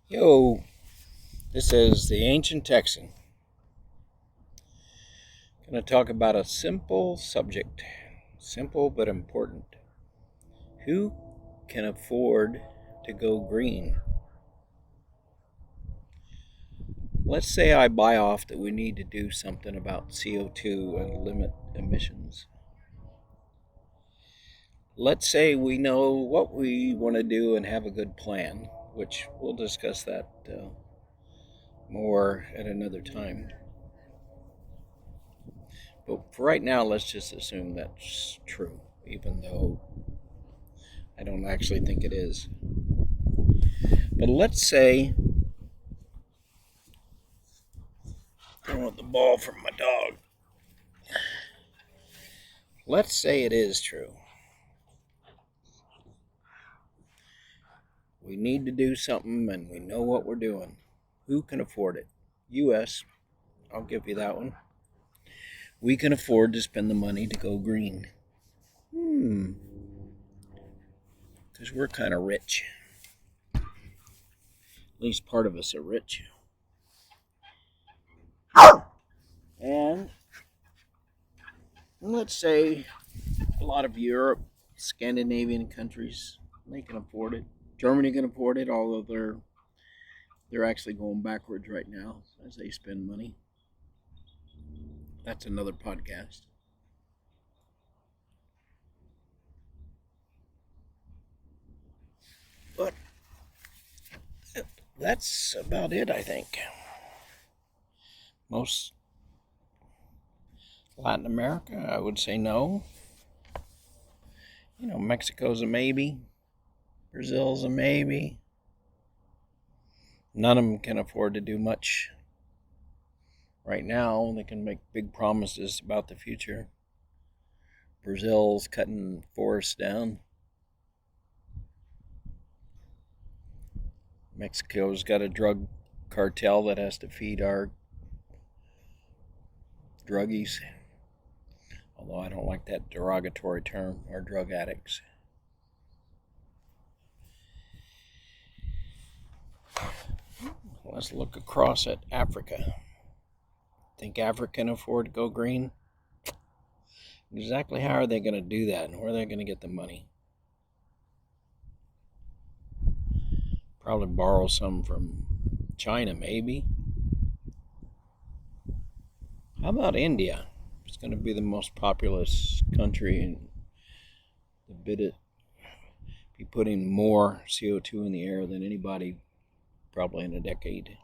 Yo, this is the Ancient Texan. Going to talk about a simple subject. Simple but important. Who can afford to go green? Let's say I buy off that we need to do something about CO2 and limit emissions. Let's say we know what we want to do and have a good plan, which we'll discuss that more at another time. But for right now, let's just assume that's true, even though I don't actually think it is. But let's say I want the ball from my dog. Let's say it is true. We need to do something and we know what we're doing. Who can afford it? US. I'll give you that one. We can afford to spend the money to go green. Because we're kind of rich. At least part of us are rich. And let's say a lot of Europe, Scandinavian countries, they can afford it. Germany can afford it, although they're actually going backwards right now as they spend money. That's another podcast. But that's about it, I think. Most Latin America, I would say no. Mexico's a maybe. Brazil's a maybe. None of them can afford to do much right now. They can make big promises about the future. Brazil's cutting forests down. Mexico's got a drug cartel that has to feed our druggies. Although I don't like that derogatory term, our drug addicts. Let's look across at Africa. Think Africa can afford to go green? Exactly how are they going to do that, and where are they going to get the money? Probably borrow some from China, maybe. How about India? It's going to be the most populous country and be putting more CO2 in the air than anybody probably in a decade.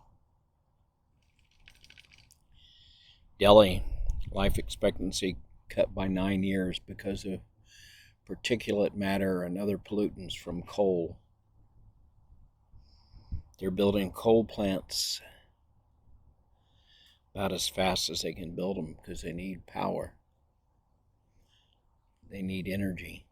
Delhi, life expectancy cut by 9 years because of particulate matter and other pollutants from coal. They're building coal plants about as fast as they can build them because they need power. They need energy.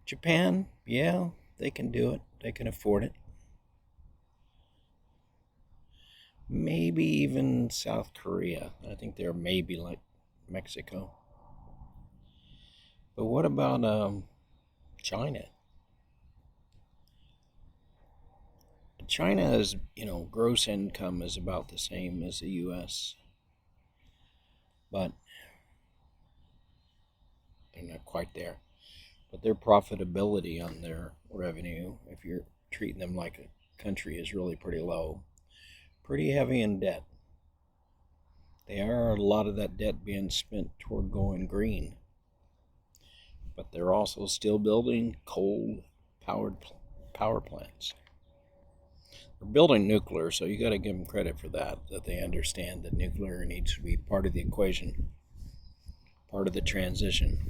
Japan, yeah, they can do it. They can afford it. Maybe even South Korea. I think they're maybe like Mexico. But what about China? China has, gross income is about the same as the U.S., but they're not quite there. But their profitability on their revenue, if you're treating them like a country, is really pretty low. Pretty heavy in debt. They are a lot of that debt being spent toward going green. But they're also still building coal-powered power plants. They're building nuclear, so you got to give them credit for that they understand that nuclear needs to be part of the equation, part of the transition.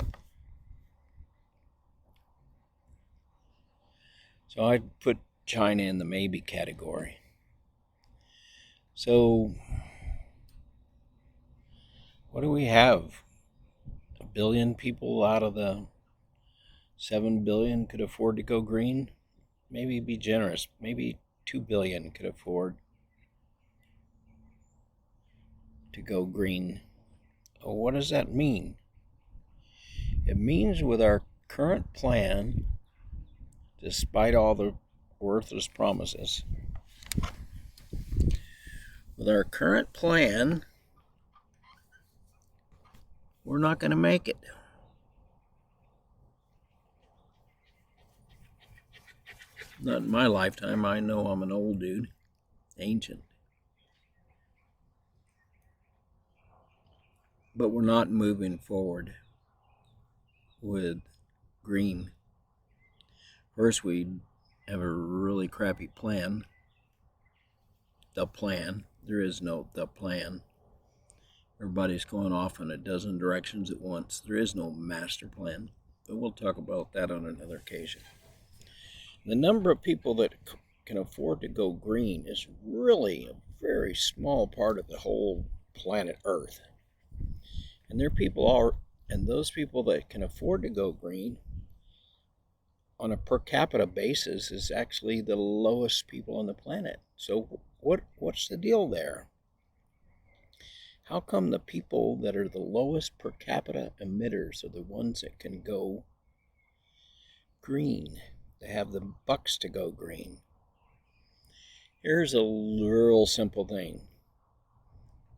So I'd put China in the maybe category. So what do we have? 1 billion people out of the 7 billion could afford to go green? Maybe be generous. Maybe 2 billion could afford to go green. Oh, what does that mean? It means with our current plan, despite all the worthless promises, with our current plan, we're not going to make it. Not in my lifetime. I know I'm an old dude, ancient. But we're not moving forward with green. First, we have a really crappy plan. The plan. There is no the plan. Everybody's going off in a dozen directions at once. There is no master plan. But we'll talk about that on another occasion. The number of people that can afford to go green is really a very small part of the whole planet Earth. And those people that can afford to go green on a per capita basis is actually the lowest people on the planet. So what's the deal there? How come the people that are the lowest per capita emitters are the ones that can go green? They have the bucks to go green. Here's a real simple thing.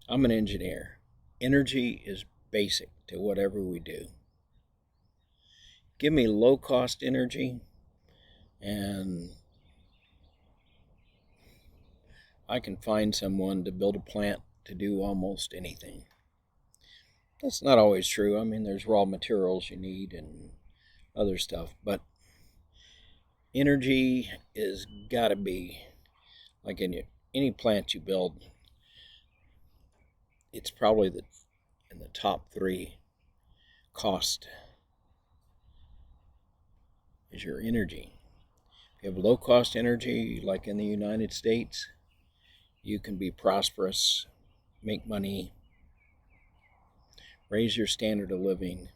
I'm an engineer. Energy is basic to whatever we do. Give me low cost energy and I can find someone to build a plant to do almost anything. That's not always true. I mean, there's raw materials you need and other stuff, but energy is got to be like in any plant you build. It's probably in the top 3 cost is your energy. If you have low cost energy, like in the United States, you can be prosperous, make money, raise your standard of living,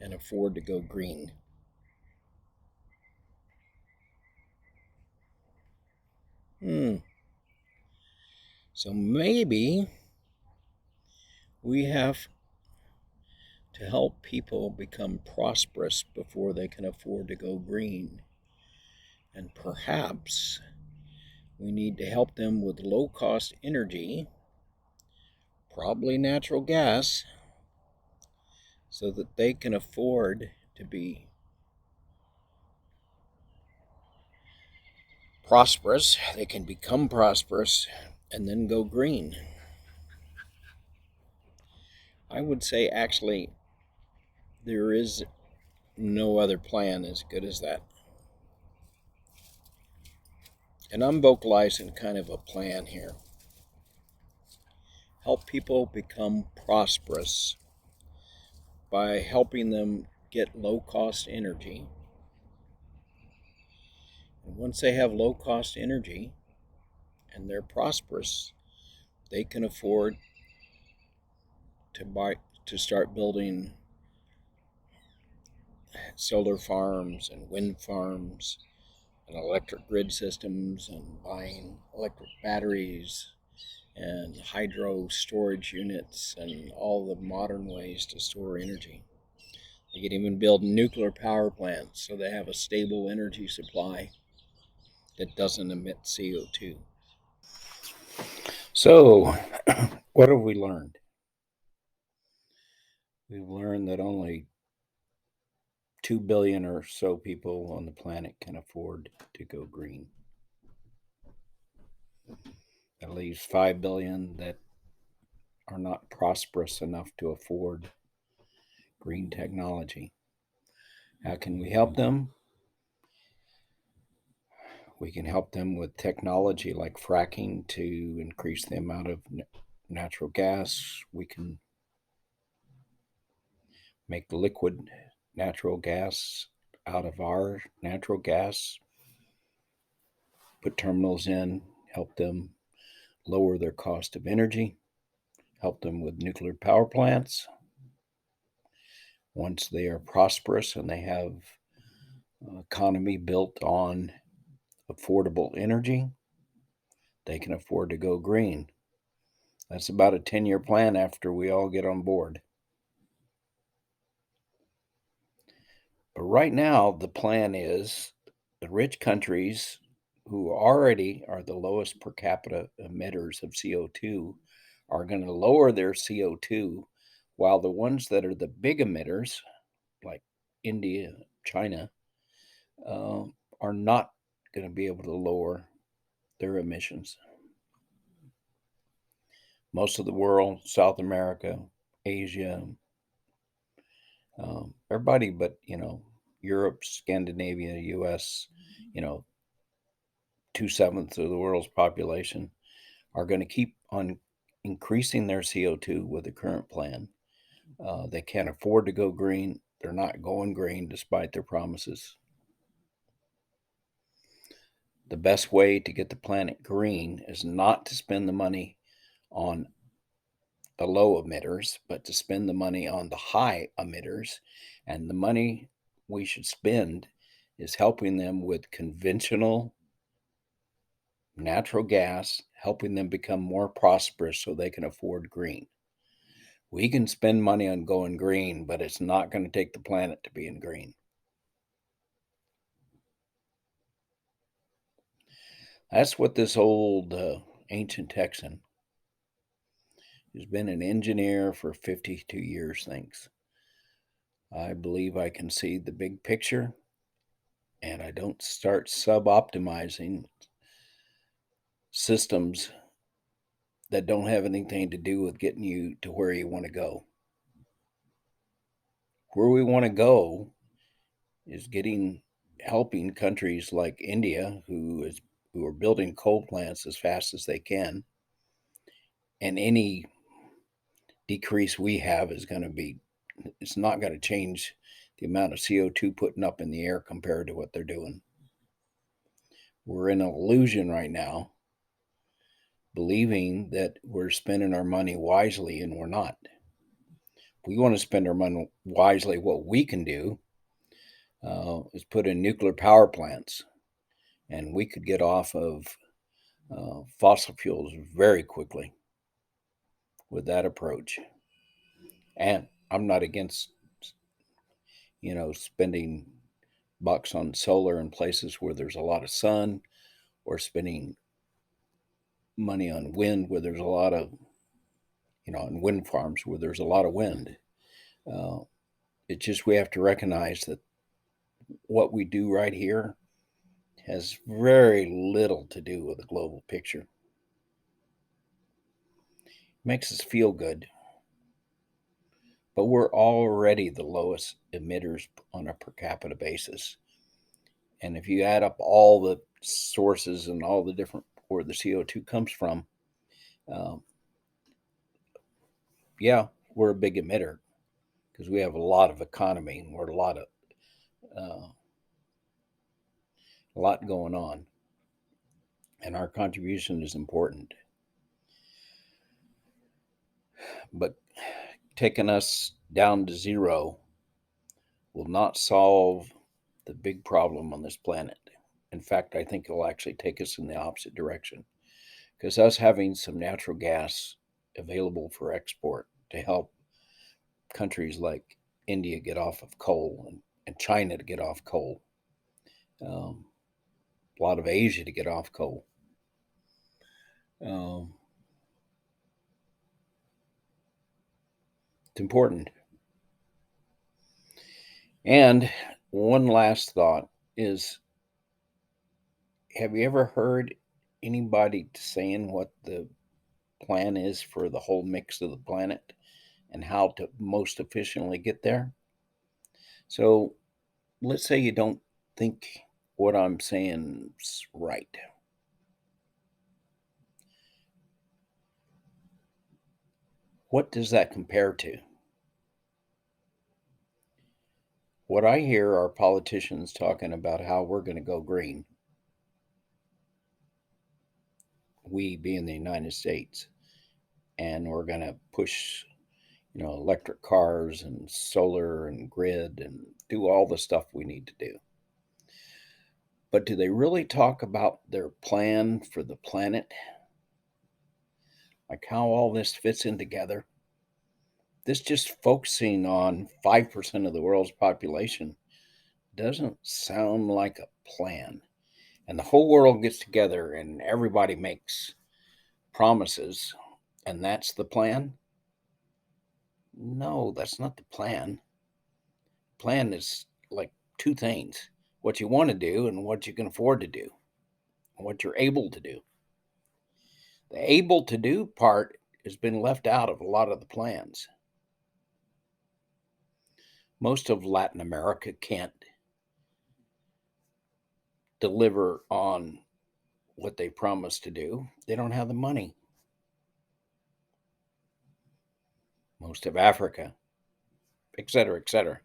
and afford to go green. So maybe we have to help people become prosperous before they can afford to go green. And perhaps we need to help them with low cost energy, probably natural gas, so that they can afford to be prosperous. They can become prosperous and then go green. I would say actually there is no other plan as good as that. And I'm vocalizing kind of a plan here. Help people become prosperous by helping them get low cost energy. And once they have low cost energy and they're prosperous, they can afford to start building solar farms and wind farms and electric grid systems and buying electric batteries and hydro storage units and all the modern ways to store energy. They can even build nuclear power plants so they have a stable energy supply that doesn't emit CO2. So, what have we learned? We've learned that only 2 billion or so people on the planet can afford to go green. At least 5 billion that are not prosperous enough to afford green technology. How can we help them? We can help them with technology like fracking to increase the amount of natural gas. We can make liquid natural gas out of our natural gas, put terminals in, help them lower their cost of energy, help them with nuclear power plants. Once they are prosperous and they have an economy built on affordable energy, they can afford to go green. That's about a 10-year plan after we all get on board. But right now, the plan is the rich countries who already are the lowest per capita emitters of CO2 are going to lower their CO2, while the ones that are the big emitters, like India, China, uh, are not going to be able to lower their emissions. Most of the world, South America, Asia, everybody but, Europe, Scandinavia, US, you know, 2/7 of the world's population are going to keep on increasing their CO2 with the current plan. They can't afford to go green. They're not going green despite their promises. The best way to get the planet green is not to spend the money on the low emitters, but to spend the money on the high emitters. And the money we should spend is helping them with conventional natural gas, helping them become more prosperous so they can afford green. We can spend money on going green, but it's not going to take the planet to being green. That's what this old ancient Texan, who's been an engineer for 52 years, thinks. I believe I can see the big picture, and I don't start sub-optimizing systems that don't have anything to do with getting you to where you want to go. Where we want to go is helping countries like India, who are building coal plants as fast as they can, and any decrease we have is going to be, it's not going to change the amount of CO2 putting up in the air compared to what they're doing. We're in an illusion right now, believing that we're spending our money wisely, and we're not. If we want to spend our money wisely, what we can do is put in nuclear power plants, and we could get off of fossil fuels very quickly with that approach. And I'm not against, spending bucks on solar in places where there's a lot of sun, or spending money on wind where there's a lot of, on wind farms where there's a lot of wind. Uh, it's just we have to recognize that what we do right here has very little to do with the global picture. It makes us feel good, but we're already the lowest emitters on a per capita basis. And if you add up all the sources and all the different where the CO2 comes from, um, yeah, we're a big emitter because we have a lot of economy and we're a lot going on, and our contribution is important. But taking us down to zero will not solve the big problem on this planet. In fact, I think it will actually take us in the opposite direction, because us having some natural gas available for export to help countries like India get off of coal, and China to get off coal, um, a lot of Asia to get off coal. Um, it's important. And one last thought is, have you ever heard anybody saying what the plan is for the whole mix of the planet and how to most efficiently get there? So let's say you don't think what I'm saying is right. What does that compare to? What I hear are politicians talking about how we're going to go green, we being the United States, and we're going to push, electric cars and solar and grid and do all the stuff we need to do. But do they really talk about their plan for the planet? Like how all this fits in together? This just focusing on 5% of the world's population doesn't sound like a plan. And the whole world gets together and everybody makes promises, and that's the plan? No, that's not the plan. Plan is like two things: what you want to do and what you can afford to do, and what you're able to do. The able to do part has been left out of a lot of the plans. Most of Latin America can't deliver on what they promised to do. They don't have the money. Most of Africa, et cetera, et cetera.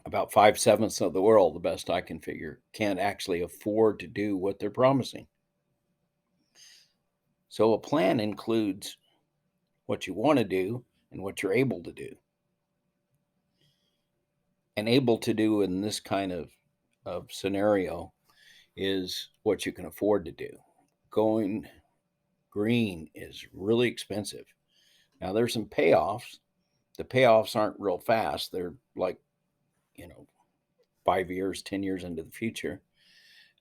About 5/7 of the world, the best I can figure, can't actually afford to do what they're promising. So a plan includes what you want to do and what you're able to do. And able to do in this kind of scenario is what you can afford to do. Going green is really expensive. Now there's some payoffs. The payoffs aren't real fast. They're like, 5 years, 10 years into the future.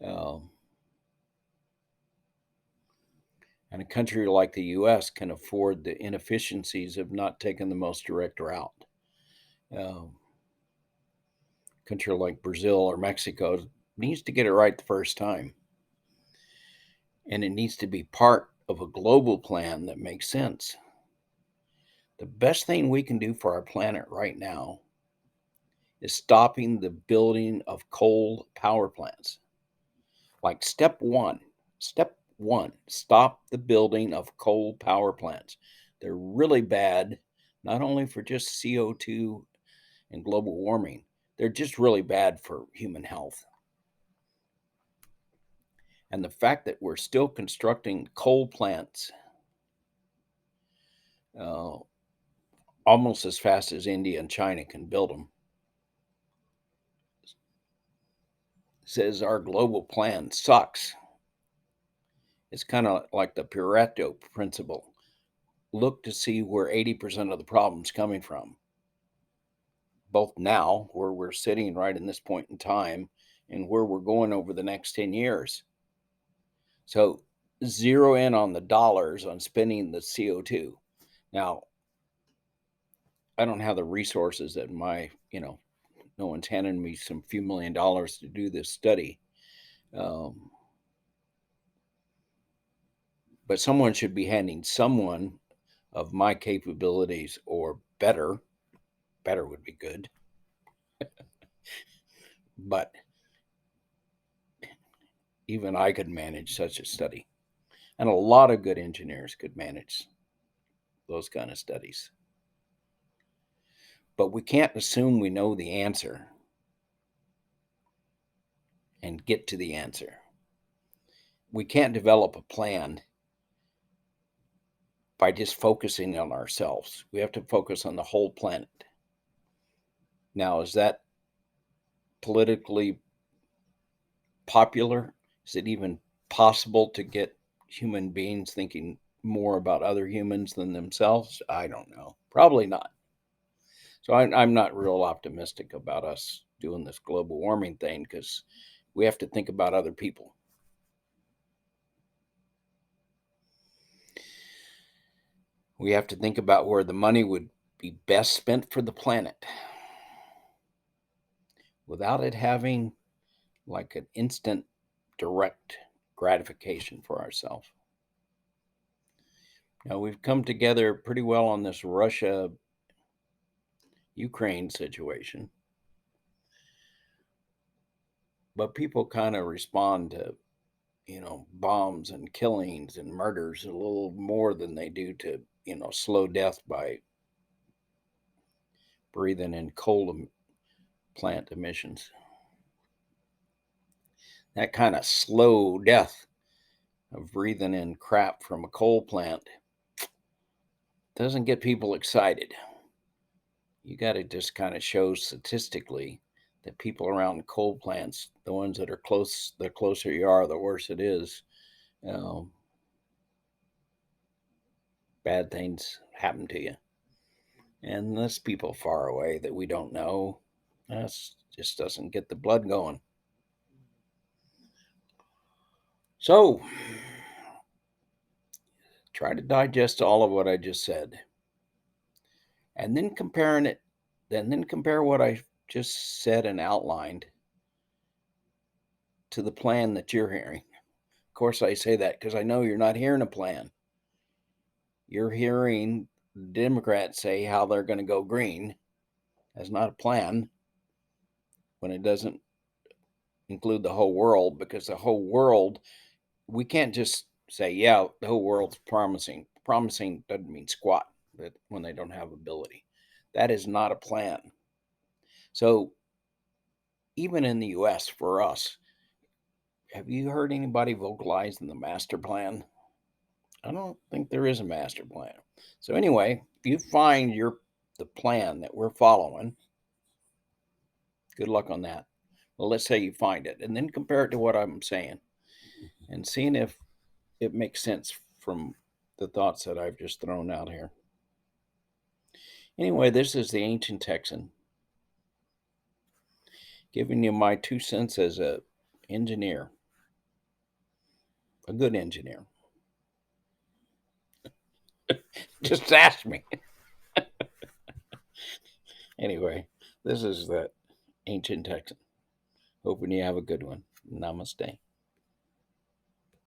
Um, and a country like the US can afford the inefficiencies of not taking the most direct route. Um, country like Brazil or Mexico needs to get it right the first time. And it needs to be part of a global plan that makes sense. The best thing we can do for our planet right now is stopping the building of coal power plants. Like step one, stop the building of coal power plants. They're really bad, not only for just CO2 and global warming, they're just really bad for human health. And the fact that we're still constructing coal plants uh, almost as fast as India and China can build them says our global plan sucks. It's kind of like the Pareto principle. Look to see where 80% of the problem's coming from, both now, where we're sitting right in this point in time, and where we're going over the next 10 years. So zero in on the dollars on spending the CO2. Now, I don't have the resources that no one's handing me some few $1,000,000 to do this study. Um, but someone should be handing someone of my capabilities or better would be good, but even I could manage such a study, and a lot of good engineers could manage those kind of studies. But we can't assume we know the answer and get to the answer. We can't develop a plan by just focusing on ourselves. We have to focus on the whole planet. Now, is that politically popular? Is it even possible to get human beings thinking more about other humans than themselves? I don't know. Probably not. So I'm not real optimistic about us doing this global warming thing because we have to think about other people. We have to think about where the money would be best spent for the planet without it having like an instant direct gratification for ourselves. Now, we've come together pretty well on this Russia Ukraine situation, but people kind of respond to, bombs and killings and murders a little more than they do to, slow death by breathing in coal plant emissions. That kind of slow death of breathing in crap from a coal plant doesn't get people excited. You got to just kind of show statistically that people around coal plants, the ones that are close, the closer you are, the worse it is. Um, Bad things happen to you. And this people far away that we don't know, that just doesn't get the blood going. So try to digest all of what I just said. And then compare what I just said and outlined to the plan that you're hearing. Of course, I say that because I know you're not hearing a plan. You're hearing Democrats say how they're going to go green. That's not a plan when it doesn't include the whole world, because the whole world, we can't just say, yeah, the whole world's promising. Promising doesn't mean squat but when they don't have ability. That is not a plan. So even in the US, for us, have you heard anybody vocalizing the master plan? I don't think there is a master plan. So anyway, if you find the plan that we're following, good luck on that. Well, let's say you find it and then compare it to what I'm saying and seeing if it makes sense from the thoughts that I've just thrown out here. Anyway, this is the Ancient Texan giving you my 2 cents as a engineer, a good engineer. Just ask me. Anyway, this is the Ancient Texan. Hoping you have a good one. Namaste.